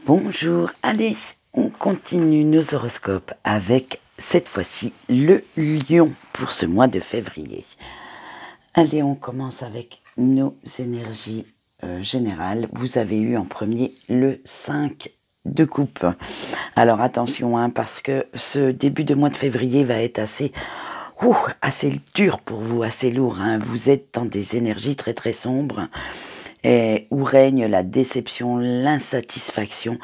Bonjour, allez, on continue nos horoscopes avec cette fois-ci le lion pour ce mois de février. Allez, on commence avec nos énergies générales. Vous avez eu en premier le 5 de coupe. Alors attention, parce que ce début de mois de février va être assez dur pour vous, assez lourd. Vous êtes dans des énergies très très sombres. Et où règne la déception, l'insatisfaction.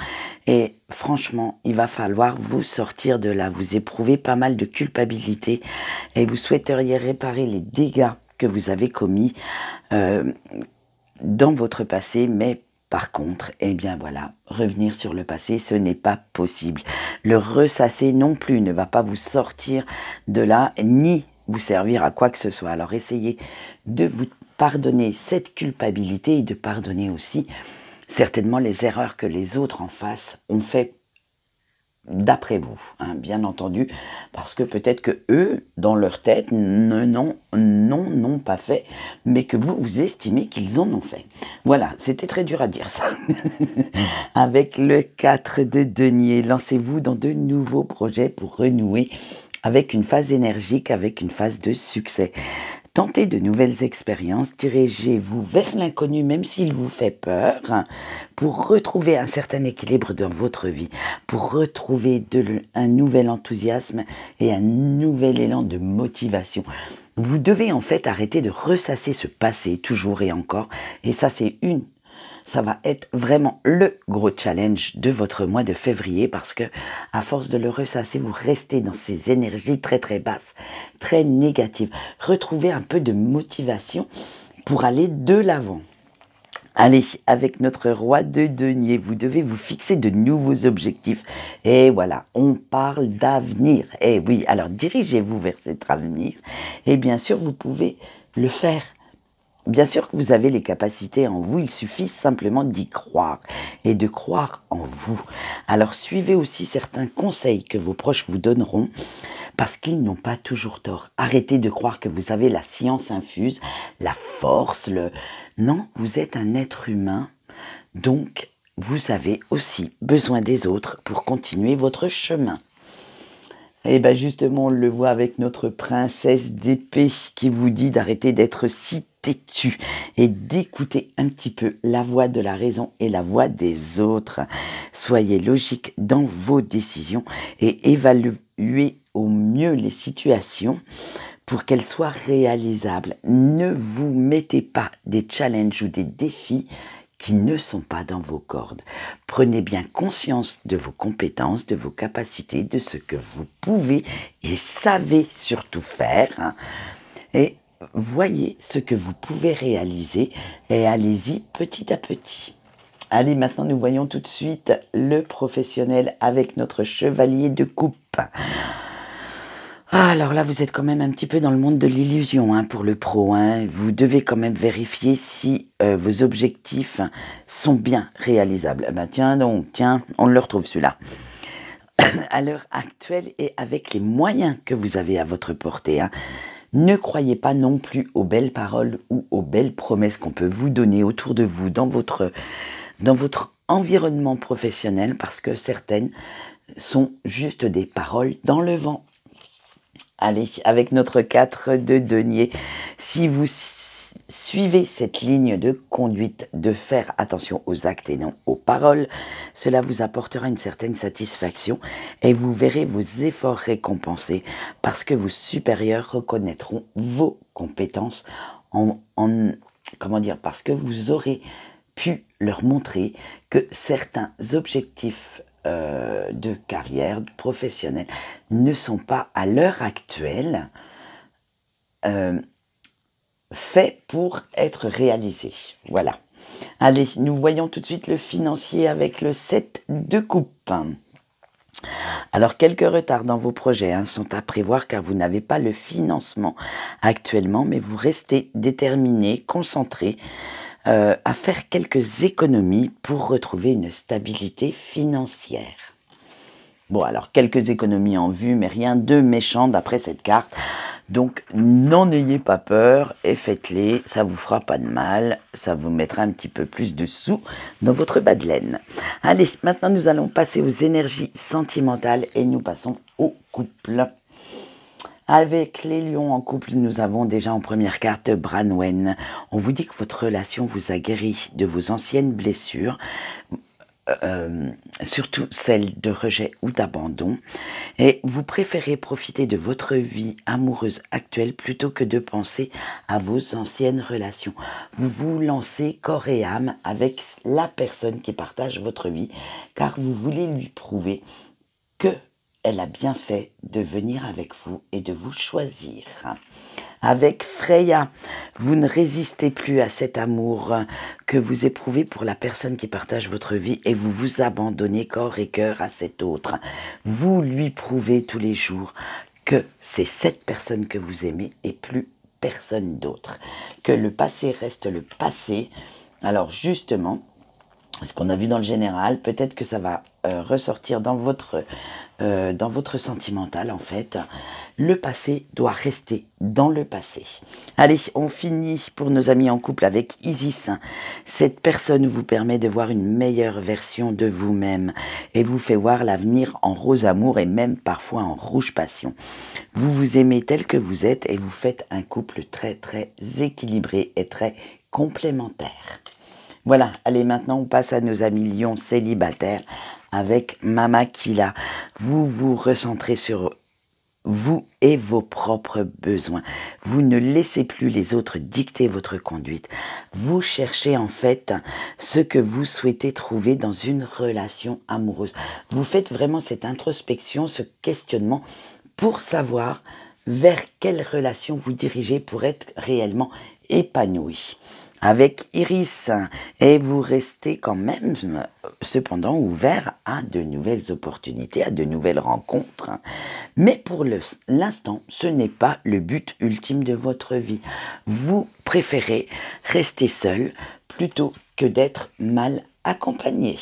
Et franchement, il va falloir vous sortir de là. Vous éprouvez pas mal de culpabilité et vous souhaiteriez réparer les dégâts que vous avez commis dans votre passé, mais par contre, eh bien voilà, revenir sur le passé, ce n'est pas possible. Le ressasser non plus ne va pas vous sortir de là, ni vous servir à quoi que ce soit. Alors essayez de vous pardonner cette culpabilité et de pardonner aussi certainement les erreurs que les autres en face ont fait d'après vous, bien entendu, parce que peut-être que eux, dans leur tête, n'ont pas fait, mais que vous estimez qu'ils en ont fait. Voilà, c'était très dur à dire ça. Avec le 4 de denier, lancez-vous dans de nouveaux projets pour renouer avec une phase énergique, avec une phase de succès. Tentez de nouvelles expériences, dirigez-vous vers l'inconnu même s'il vous fait peur, pour retrouver un certain équilibre dans votre vie, pour retrouver un nouvel enthousiasme et un nouvel élan de motivation. Vous devez en fait arrêter de ressasser ce passé toujours et encore, et ça va être vraiment le gros challenge de votre mois de février parce que à force de le ressasser, vous restez dans ces énergies très très basses, très négatives. Retrouvez un peu de motivation pour aller de l'avant. Allez, avec notre roi de denier, vous devez vous fixer de nouveaux objectifs. Et voilà, on parle d'avenir. Et oui, alors dirigez-vous vers cet avenir. Et bien sûr, vous pouvez le faire. Bien sûr que vous avez les capacités en vous, il suffit simplement d'y croire et de croire en vous. Alors suivez aussi certains conseils que vos proches vous donneront parce qu'ils n'ont pas toujours tort. Arrêtez de croire que vous avez la science infuse, la force, Non, vous êtes un être humain, donc vous avez aussi besoin des autres pour continuer votre chemin. Et bien justement, on le voit avec notre princesse d'épée qui vous dit d'arrêter d'être si têtu et d'écouter un petit peu la voix de la raison et la voix des autres. Soyez logique dans vos décisions et évaluez au mieux les situations pour qu'elles soient réalisables. Ne vous mettez pas des challenges ou des défis qui ne sont pas dans vos cordes. Prenez bien conscience de vos compétences, de vos capacités, de ce que vous pouvez et savez surtout faire. Et voyez ce que vous pouvez réaliser et allez-y petit à petit. Allez, maintenant nous voyons tout de suite le professionnel avec notre chevalier de coupe. Alors là, vous êtes quand même un petit peu dans le monde de l'illusion pour le pro. Vous devez quand même vérifier si vos objectifs sont bien réalisables. Tiens, on le retrouve celui-là. À l'heure actuelle et avec les moyens que vous avez à votre portée, ne croyez pas non plus aux belles paroles ou aux belles promesses qu'on peut vous donner autour de vous dans votre environnement professionnel parce que certaines sont juste des paroles dans le vent. Allez, avec notre 4 de denier, si vous suivez cette ligne de conduite, de faire attention aux actes et non aux paroles, cela vous apportera une certaine satisfaction et vous verrez vos efforts récompensés parce que vos supérieurs reconnaîtront vos compétences parce que vous aurez pu leur montrer que certains objectifs de carrière professionnelle ne sont pas à l'heure actuelle faits pour être réalisés. Voilà. Allez, nous voyons tout de suite le financier avec le 7 de coupe. Alors, quelques retards dans vos projets sont à prévoir car vous n'avez pas le financement actuellement, mais vous restez déterminé, concentré à faire quelques économies pour retrouver une stabilité financière. Bon, alors quelques économies en vue, mais rien de méchant d'après cette carte. Donc, n'en ayez pas peur et faites-les, ça vous fera pas de mal, ça vous mettra un petit peu plus de sous dans votre bas de laine. Allez, maintenant nous allons passer aux énergies sentimentales et nous passons au couple. Avec les lions en couple, nous avons déjà en première carte Branwen. On vous dit que votre relation vous a guéri de vos anciennes blessures, surtout celles de rejet ou d'abandon, et vous préférez profiter de votre vie amoureuse actuelle plutôt que de penser à vos anciennes relations. Vous vous lancez corps et âme avec la personne qui partage votre vie, car vous voulez lui prouver que elle a bien fait de venir avec vous et de vous choisir. Avec Freya, vous ne résistez plus à cet amour que vous éprouvez pour la personne qui partage votre vie et vous vous abandonnez corps et cœur à cet autre. Vous lui prouvez tous les jours que c'est cette personne que vous aimez et plus personne d'autre. Que le passé reste le passé. Alors justement, ce qu'on a vu dans le général, peut-être que ça va ressortir dans votre sentimental en fait. Le passé doit rester dans le passé. Allez, on finit pour nos amis en couple avec Isis. Cette personne vous permet de voir une meilleure version de vous-même et vous fait voir l'avenir en rose amour et même parfois en rouge passion. Vous vous aimez tel que vous êtes et vous faites un couple très très équilibré et très complémentaire. Voilà, allez, maintenant on passe à nos amis lions célibataires avec Mama Kila. Vous vous recentrez sur vous et vos propres besoins. Vous ne laissez plus les autres dicter votre conduite. Vous cherchez en fait ce que vous souhaitez trouver dans une relation amoureuse. Vous faites vraiment cette introspection, ce questionnement pour savoir vers quelle relation vous dirigez pour être réellement épanoui. Avec Iris, et vous restez quand même cependant ouvert à de nouvelles opportunités, à de nouvelles rencontres. Mais pour l'instant, ce n'est pas le but ultime de votre vie. Vous préférez rester seul plutôt que d'être mal accompagné.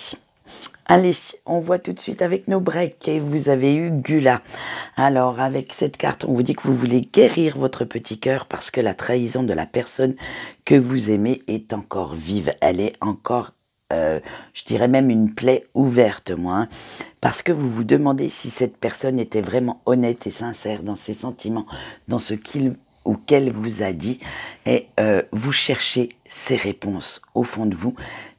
Allez, on voit tout de suite avec nos breaks et vous avez eu Gula. Alors avec cette carte, on vous dit que vous voulez guérir votre petit cœur parce que la trahison de la personne que vous aimez est encore vive. Elle est encore, je dirais même une plaie ouverte, moi. Parce que vous vous demandez si cette personne était vraiment honnête et sincère dans ses sentiments, dans ce qu'il ou qu'elle vous a dit. Et vous cherchez ces réponses au fond de vous.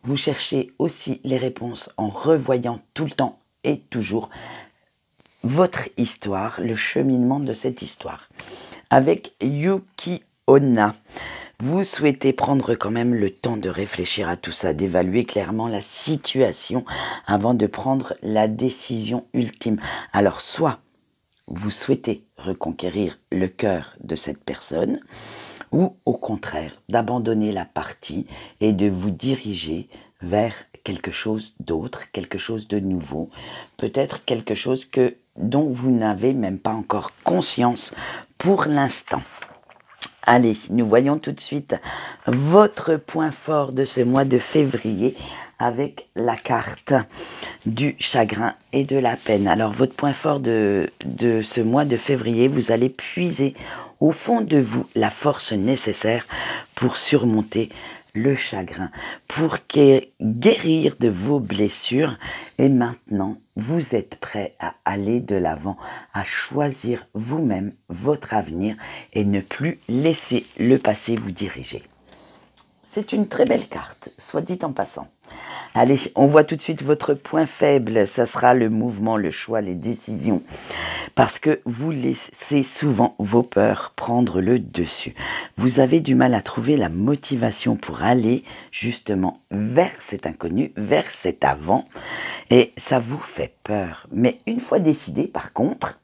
Vous cherchez aussi les réponses en revoyant tout le temps et toujours votre histoire, le cheminement de cette histoire. Avec Yuki Onna, vous souhaitez prendre quand même le temps de réfléchir à tout ça, d'évaluer clairement la situation avant de prendre la décision ultime. Alors soit vous souhaitez reconquérir le cœur de cette personne, ou au contraire, d'abandonner la partie et de vous diriger vers quelque chose d'autre, quelque chose de nouveau, peut-être quelque chose dont vous n'avez même pas encore conscience pour l'instant. Allez, nous voyons tout de suite votre point fort de ce mois de février avec la carte du chagrin et de la peine. Alors, votre point fort de ce mois de février, vous allez puiser au fond de vous la force nécessaire pour surmonter le chagrin, pour guérir de vos blessures. Et maintenant, vous êtes prêt à aller de l'avant, à choisir vous-même votre avenir et ne plus laisser le passé vous diriger. C'est une très belle carte, soit dit en passant. Allez, on voit tout de suite votre point faible, ça sera le mouvement, le choix, les décisions. Parce que vous laissez souvent vos peurs prendre le dessus. Vous avez du mal à trouver la motivation pour aller justement vers cet inconnu, vers cet avant. Et ça vous fait peur. Mais une fois décidé, par contre,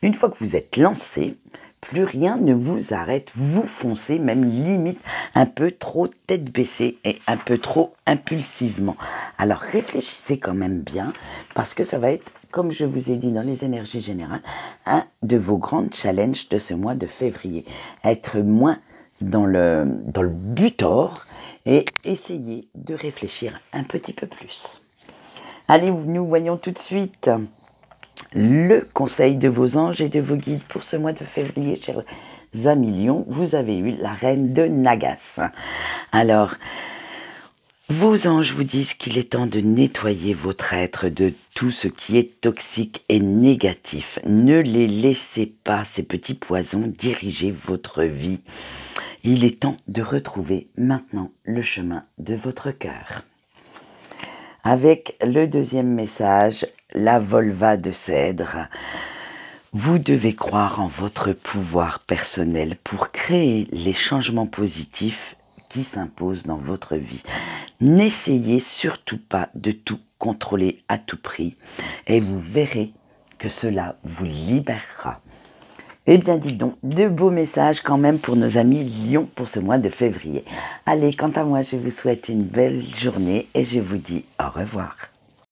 une fois que vous êtes lancé, plus rien ne vous arrête, vous foncez même limite un peu trop tête baissée et un peu trop impulsivement. Alors réfléchissez quand même bien parce que ça va être, comme je vous ai dit dans les énergies générales, un de vos grands challenges de ce mois de février. Être moins dans le butor et essayer de réfléchir un petit peu plus. Allez, nous voyons tout de suite le conseil de vos anges et de vos guides pour ce mois de février, chers amis lions, vous avez eu la reine de Nagas. Alors, vos anges vous disent qu'il est temps de nettoyer votre être de tout ce qui est toxique et négatif. Ne les laissez pas, ces petits poisons, diriger votre vie. Il est temps de retrouver maintenant le chemin de votre cœur. Avec le deuxième message, la volva de cèdre. Vous devez croire en votre pouvoir personnel pour créer les changements positifs qui s'imposent dans votre vie. N'essayez surtout pas de tout contrôler à tout prix et vous verrez que cela vous libérera. Eh bien, dites donc, de beaux messages quand même pour nos amis Lions pour ce mois de février. Allez, quant à moi, je vous souhaite une belle journée et je vous dis au revoir.